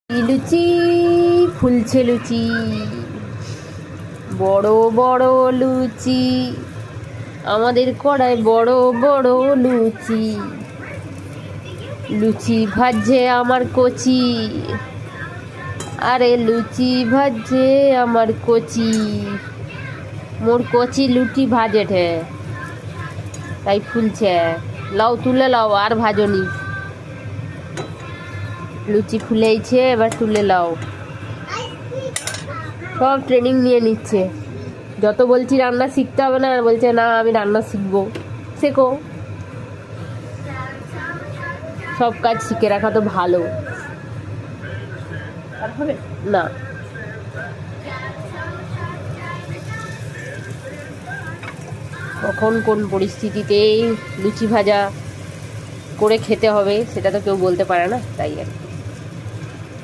লুচি ফুলছে লুচি, বড় বড় লুচি, আমাদের কড়াই বড় বড় লুচি। লুচি ভাজছে আমার কচি, আরে লুচি ভাজছে আমার কচি। মোর কচি লুচি ভাজেঠে তাই ফুলছে। লাও তুলে লাও, আর ভাজনি। লুচি ফুলেইছে, এবার তুলে লাও। সব ট্রেনিং নিয়ে নিচ্ছে। যত বলছি রান্না শিখতে হবে না, আর বলছে না আমি রান্না শিখবো। শেখো, সব কাজ শিখে রাখা তো ভালো। না, কখন কোন পরিস্থিতিতে লুচি ভাজা করে খেতে হবে সেটা তো কেউ বলতে পারে না, তাই আর কি।